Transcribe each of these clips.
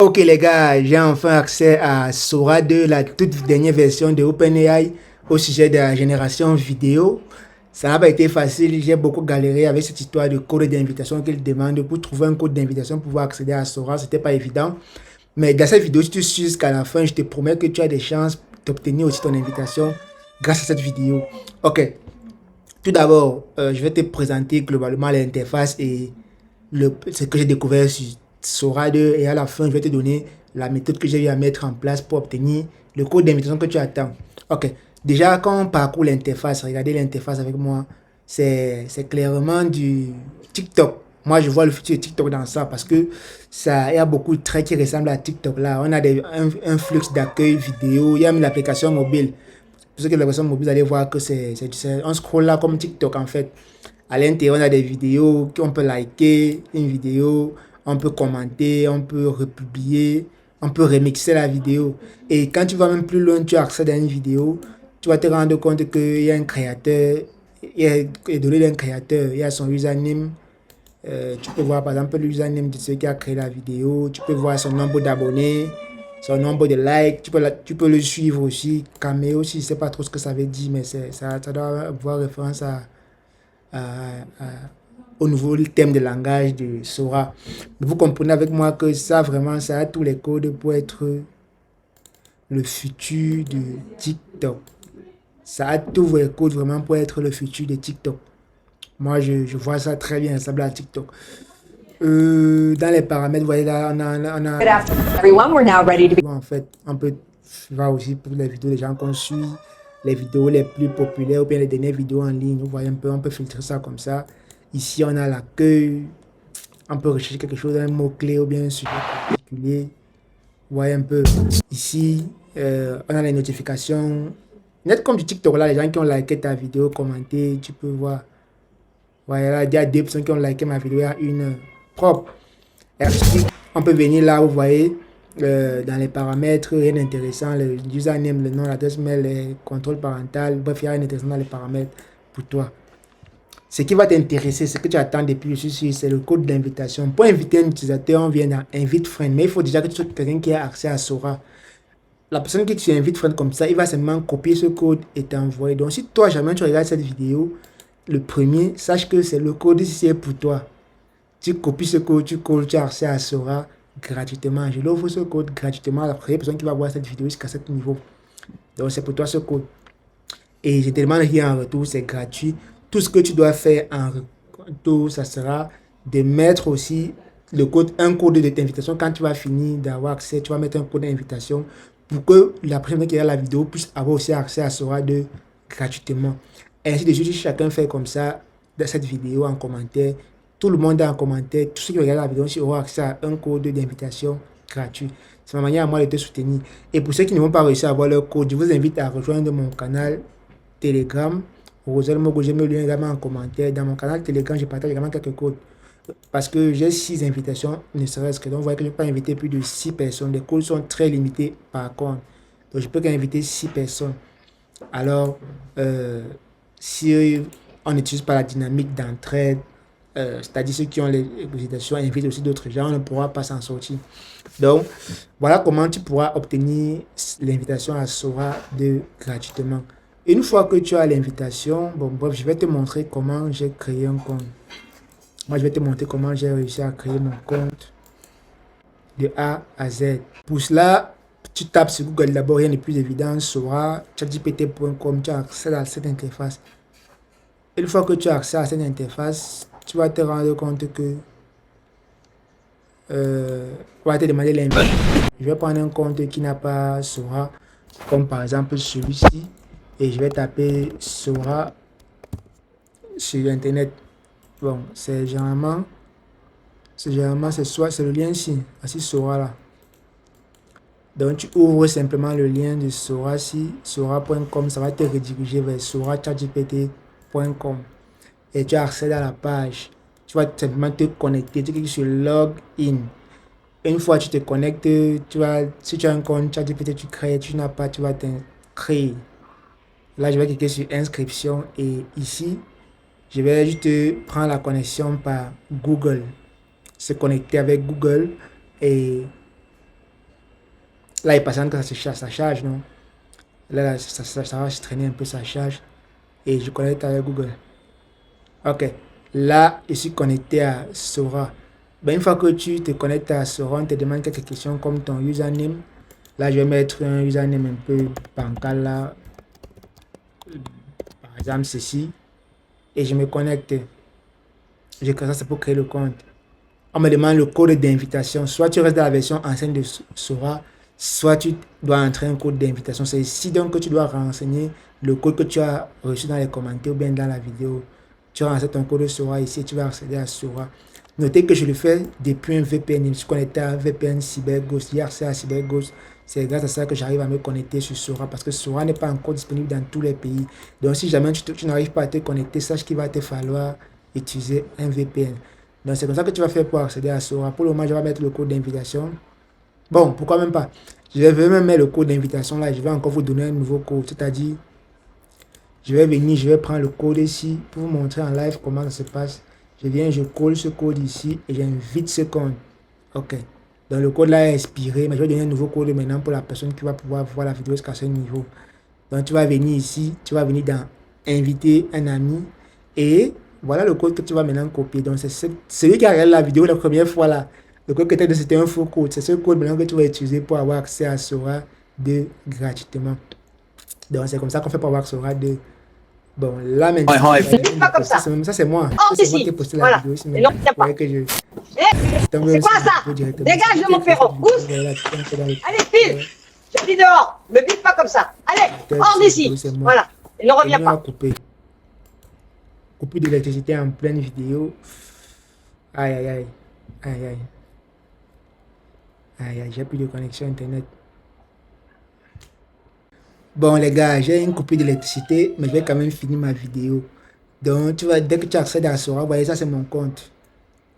Ok les gars, j'ai enfin accès à Sora 2, la toute dernière version de OpenAI au sujet de la génération vidéo. Ça n'a pas été facile, j'ai beaucoup galéré avec cette histoire de code d'invitation qu'il demande. Pour trouver un code d'invitation pour pouvoir accéder à Sora, c'était pas évident. Mais dans cette vidéo, si tu suis jusqu'à la fin, je te promets que tu as des chances d'obtenir aussi ton invitation grâce à cette vidéo. Ok, tout d'abord, je vais te présenter globalement l'interface et ce que j'ai découvert sur Sora 2 et à la fin, je vais te donner la méthode que j'ai eu à mettre en place pour obtenir le code d'invitation que tu attends. Ok, déjà quand on parcourt l'interface, regardez l'interface avec moi, c'est clairement du TikTok. Moi, je vois le futur de TikTok dans ça parce que il y a beaucoup de traits qui ressemblent à TikTok là. On a un flux d'accueil vidéo, il y a même l'application mobile. Pour ceux qui ont l'application mobile, vous allez voir que on scroll là comme TikTok en fait. À l'intérieur, on a des vidéos qu'on peut liker, une vidéo, on peut commenter, on peut republier, on peut remixer la vidéo. Et quand tu vas même plus loin, tu accèdes à une vidéo, tu vas te rendre compte qu'il y a un créateur, il y a les données d'un créateur, il y a son username. Tu peux voir par exemple l'username de celui qui a créé la vidéo, tu peux voir son nombre d'abonnés, son nombre de likes, tu peux le suivre aussi. Cameo aussi, je ne sais pas trop ce que ça veut dire, mais ça doit avoir référence au nouveau thème de langage de Sora. Vous comprenez avec moi que ça, vraiment, ça a tous les codes pour être le futur de TikTok. Ça a tous les codes vraiment pour être le futur de TikTok. Moi, je vois ça très bien, ça à TikTok. Dans les paramètres, vous voyez là, Good afternoon, everyone. We're now ready to en fait, on peut voir aussi pour les vidéos des gens qu'on suit, les vidéos les plus populaires ou bien les dernières vidéos en ligne. Vous voyez un peu, on peut filtrer ça comme ça. Ici, on a l'accueil. On peut rechercher quelque chose, un mot-clé ou bien un sujet particulier. Vous voyez un peu. Ici, on a les notifications. Net comme du TikTok, là, les gens qui ont liké ta vidéo, commenté, tu peux voir. Voilà, là, il y a deux personnes qui ont liké ma vidéo à une heure. Propre. Et ensuite, on peut venir là, vous voyez, dans les paramètres, rien d'intéressant, le username, le nom, l'adresse mail, les contrôles parental, bref, il y a rien d'intéressant dans les paramètres pour toi. Ce qui va t'intéresser, ce que tu attends depuis, je suis sûr, c'est le code d'invitation. Pour inviter un utilisateur, on vient dans Invite Friend, mais il faut déjà que tu sois quelqu'un qui a accès à Sora. La personne que tu invites friend comme ça, il va seulement copier ce code et t'envoyer. Donc, si toi, jamais tu regardes cette vidéo, le premier, sache que c'est le code ici, c'est pour toi. Tu copies ce code, tu colles, tu as accès à Sora gratuitement. Je l'offre ce code gratuitement à la première personne qui va voir cette vidéo jusqu'à ce niveau. Donc, c'est pour toi ce code. Et je te demande rien en retour, c'est gratuit. Tout ce que tu dois faire en retour, ça sera de mettre aussi le code, un code de t'invitation. Quand tu vas finir d'avoir accès, tu vas mettre un code d'invitation pour que la personne qui regarde la vidéo puisse avoir aussi accès à Sora 2 gratuitement. Et ainsi de suite, si chacun fait comme ça dans cette vidéo en commentaire, tout le monde en commentaire, tous ceux qui regardent la vidéo aussi auront accès à un code d'invitation gratuit. C'est ma manière à moi de te soutenir. Et pour ceux qui ne vont pas réussir à avoir leur code, je vous invite à rejoindre mon canal Telegram. Rosel Mogo, j'ai mis le lien également en commentaire. Dans mon canal Telegram, je partage également quelques codes. Parce que j'ai 6 invitations, ne serait-ce que. Donc, vous voyez que je ne peux pas inviter plus de 6 personnes. Les codes sont très limités par contre. Donc, je peux qu'inviter 6 personnes. Alors, si on n'utilise pas la dynamique d'entraide, c'est-à-dire ceux qui ont les invitations invitent aussi d'autres gens, on ne pourra pas s'en sortir. Donc, voilà comment tu pourras obtenir l'invitation à Sora 2 gratuitement. Une fois que tu as l'invitation, bon, bref, je vais te montrer comment j'ai créé un compte. Moi, je vais te montrer comment j'ai réussi à créer mon compte de A à Z. Pour cela, tu tapes sur Google d'abord, rien de plus évident, Sora, chatgpt.com, tu as accès à cette interface. Une fois que tu as accès à cette interface, tu vas te rendre compte que on va te demander l'invitation. Je vais prendre un compte qui n'a pas Sora, comme par exemple celui-ci, et je vais taper Sora sur internet. Bon, c'est généralement c'est le lien ici, assis Sora là. Donc tu ouvres simplement le lien de Sora ici, sora.com, ça va te rediriger vers sora-chatgpt.com et tu accèdes à la page. Tu vas simplement te connecter, tu cliques sur Login. Une fois que tu te connectes, si tu as un compte ChatGPT, tu crées, tu n'as pas, tu vas t'inscrire. Là, je vais cliquer sur inscription et ici, je vais juste prendre la connexion par Google. Se connecter avec Google et Là, il passe que ça charge, non? Là, ça va se traîner un peu, ça charge. Et je connecte avec Google. Ok. Là, je suis connecté à Sora. Ben, une fois que tu te connectes à Sora, on te demande quelques questions comme ton username. Là, je vais mettre un username un peu bancal là. Par exemple, ceci. Et je me connecte. Je crée ça, c'est pour créer le compte. On me demande le code d'invitation. Soit tu restes dans la version ancienne de Sora, soit tu dois entrer un code d'invitation. C'est ici donc que tu dois renseigner le code que tu as reçu dans les commentaires ou bien dans la vidéo. Tu renseignes ton code Sora ici et tu vas accéder à Sora. Notez que je le fais depuis un VPN. Je suis connecté à un VPN CyberGhost. J'ai accès à CyberGhost. C'est grâce à ça que j'arrive à me connecter sur Sora parce que Sora n'est pas encore disponible dans tous les pays. Donc si jamais tu n'arrives pas à te connecter, sache qu'il va te falloir utiliser un VPN. Donc c'est comme ça que tu vas faire pour accéder à Sora. Pour le moment, je vais mettre le code d'invitation. Bon, pourquoi même pas? Je vais même mettre le code d'invitation là. Je vais encore vous donner un nouveau code. C'est-à-dire, je vais venir, je vais prendre le code ici pour vous montrer en live comment ça se passe. Je viens, je colle ce code ici et j'invite ce compte. Ok. Donc le code là est expiré, mais je vais donner un nouveau code maintenant pour la personne qui va pouvoir voir la vidéo jusqu'à ce niveau. Donc tu vas venir ici, tu vas venir dans inviter un ami et voilà le code que tu vas maintenant copier. Donc c'est celui qui a regardé la vidéo la première fois là. Le code que tu as dit c'était un faux code. C'est ce code maintenant que tu vas utiliser pour avoir accès à Sora 2 gratuitement. Donc c'est comme ça qu'on fait pour avoir Sora 2. Bon, là maintenant, Pas comme ça. Ça c'est moi. Hors C'est moi d'ici. qui ai posté la Voilà. vidéo. Et non, il y a pas. Que je... C'est quoi ça? Dégage de mon perron. Ouf. Allez, file. Je dis dehors. Me bite pas comme ça. Allez, hors d'ici. Voilà. Et ne reviens pas. Coupure d'électricité en pleine vidéo. Aïe, aïe, aïe. Aïe, aïe. Aïe, aïe, j'ai plus de connexion internet. Bon les gars, j'ai une coupure d'électricité, mais je vais quand même finir ma vidéo. Donc tu vois, dès que tu accèdes à Sora, vous voyez ça c'est mon compte.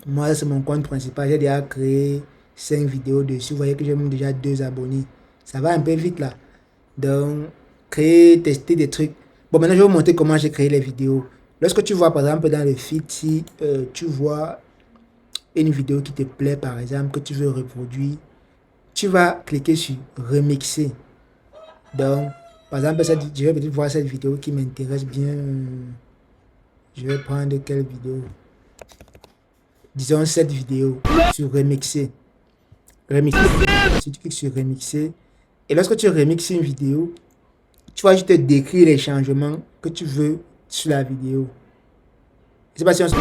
Moi c'est mon compte principal, j'ai déjà créé 5 vidéos dessus. Vous voyez que j'ai même déjà 2 abonnés. Ça va un peu vite là. Donc, créer, tester des trucs. Bon, maintenant je vais vous montrer comment j'ai créé les vidéos. Lorsque tu vois par exemple dans le feed, si tu vois une vidéo qui te plaît par exemple, que tu veux reproduire, tu vas cliquer sur remixer. Donc, par exemple, je vais peut-être voir cette vidéo qui m'intéresse bien. Je vais prendre quelle vidéo? Disons cette vidéo sur remixer. Remixer. Si tu cliques sur remixer. Et lorsque tu remixes une vidéo, tu vas juste décrire les changements que tu veux sur la vidéo. Je sais pas si on se...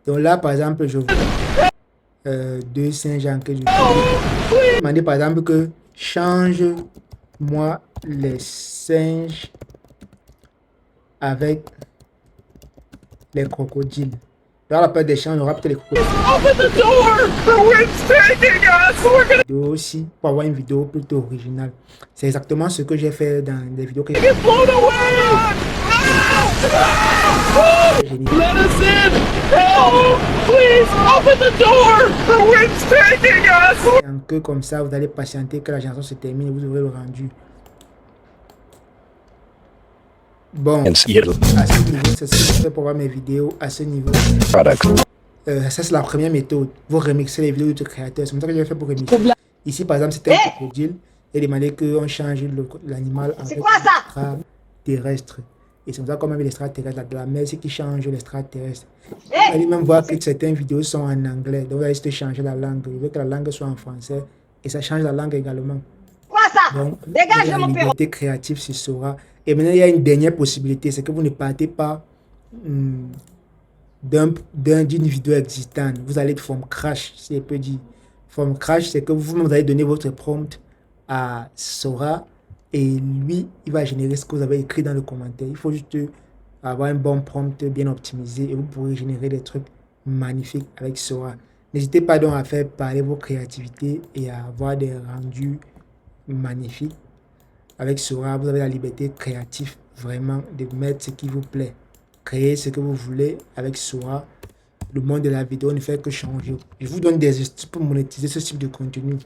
Donc là, par exemple, je vois deux Saint-Jean que je vais demander par exemple que change-moi les singes avec les crocodiles. Dans la période d'échange, on aura peut-être les crocodiles. Vidéo aussi, pour avoir une vidéo plutôt originale. C'est exactement ce que j'ai fait dans des vidéos que j'ai fait. Que comme ça, vous allez patienter que la chanson se termine et vous aurez le rendu. Bon, à ce niveau, c'est ce que je fais pour voir mes vidéos à ce niveau. Ça, c'est la première méthode. Vous remixez les vidéos de créateurs. C'est comme ça que j'ai fait pour remixer. Ici, par exemple, c'était un crocodile. Et demandé qu'on change l'animal avec l'extraterrestre. Et c'est comme ça qu'on met l'extraterrestre de la mer, c'est qui change l'extraterrestre. Vous allez même voir que certaines vidéos sont en anglais. Donc, vous allez juste changer la langue. Je veux que la langue soit en français. Et ça change la langue également. Quoi ça? Donc, dégage de mon perron. Liberté créative sur Sora. Et maintenant, il y a une dernière possibilité. C'est que vous ne partez pas d'une vidéo existante. Vous allez from crash, si je peux dire. From crash, c'est que vous allez donner votre prompt à Sora. Et lui, il va générer ce que vous avez écrit dans le commentaire. Il faut juste avoir un bon prompt bien optimisé et vous pourrez générer des trucs magnifiques avec Sora. N'hésitez pas donc à faire parler vos créativités et à avoir des rendus magnifiques. Avec Sora, vous avez la liberté créative vraiment de mettre ce qui vous plaît. Créer ce que vous voulez avec Sora. Le monde de la vidéo ne fait que changer. Je vous donne des astuces pour monétiser ce type de contenu.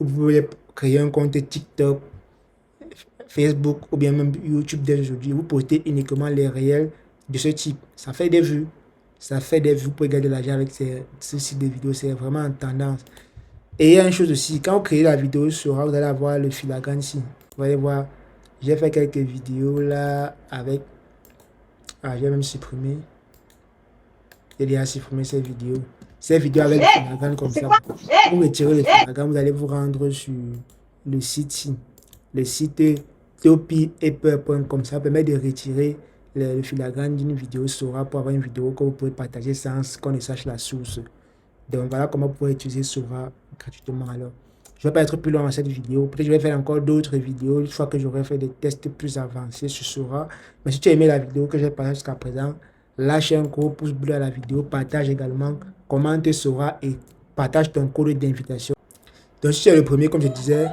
Vous pouvez créer un compte TikTok, Facebook ou bien même YouTube dès aujourd'hui. Vous postez uniquement les réels de ce type. Ça fait des vues. Ça fait des vues. Vous pouvez gagner de l'argent avec ce type de vidéos. C'est vraiment en tendance. Et il y a une chose aussi, quand vous créez la vidéo Sora, vous allez avoir le filigrane ici. Vous allez voir, j'ai fait quelques vidéos là avec... Ah, j'ai même supprimé. J'ai déjà supprimé ces vidéos. Ces vidéos avec le filigrane comme ça. Pour retirer le filigrane, vous allez vous rendre sur le site ici. Le site topiepper.com. Ça permet de retirer le filigrane d'une vidéo Sora pour avoir une vidéo que vous pouvez partager sans qu'on ne sache la source. Donc voilà comment vous pouvez utiliser Sora gratuitement. Alors, je ne vais pas être plus long dans cette vidéo. Peut-être que je vais faire encore d'autres vidéos une fois que j'aurai fait des tests plus avancés sur Sora. Mais si tu as aimé la vidéo que j'ai partagée jusqu'à présent, lâche un gros pouce bleu à la vidéo, partage également, commente Sora et partage ton code d'invitation. Donc si tu es le premier, comme je disais,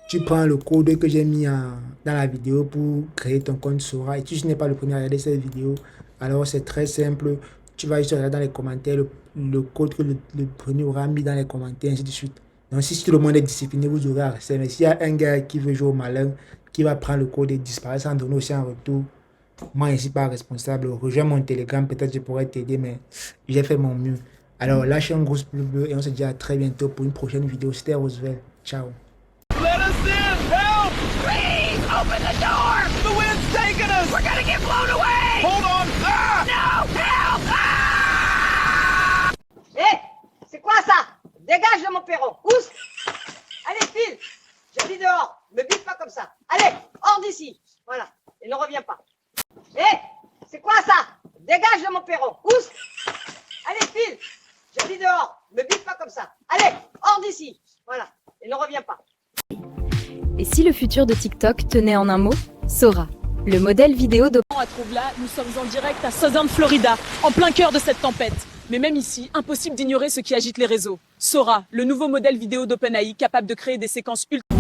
tu prends le code que j'ai mis dans la vidéo pour créer ton compte Sora. Et si tu n'es pas le premier à regarder cette vidéo, alors c'est très simple. Tu vas juste regarder dans les commentaires le code que le premier aura mis dans les commentaires, ainsi de suite. Donc si tout le monde est discipliné, vous aurez accès. Mais s'il y a un gars qui veut jouer au malin, qui va prendre le code et disparaître sans donner aussi un retour, moi je ne suis pas responsable. Rejoins mon Telegram, peut-être je pourrais t'aider, mais j'ai fait mon mieux. Alors lâchez un gros pouce bleu et on se dit à très bientôt pour une prochaine vidéo. C'était Roosevelt. Ciao. Let us in! Help! Please, open the door! The wind's taking us! We're gonna get blown away! Hold on! Ah! No! Help! Ah! Hé, c'est quoi ça? Dégage de mon perron. Pousse. Allez, file. Je dis dehors. Me bute pas comme ça. Allez, hors d'ici. Voilà. Et ne reviens pas. Hé, c'est quoi ça? Dégage de mon perron. Pousse. Allez, file. Je dis dehors. Me bute pas comme ça. Allez, hors d'ici. Voilà. Et ne reviens pas. Et si le futur de TikTok tenait en un mot? Sora, le modèle vidéo de... À Trouvla, nous sommes en direct à Southern Florida, en plein cœur de cette tempête. Mais même ici, impossible d'ignorer ce qui agite les réseaux. Sora, le nouveau modèle vidéo d'OpenAI capable de créer des séquences ultra...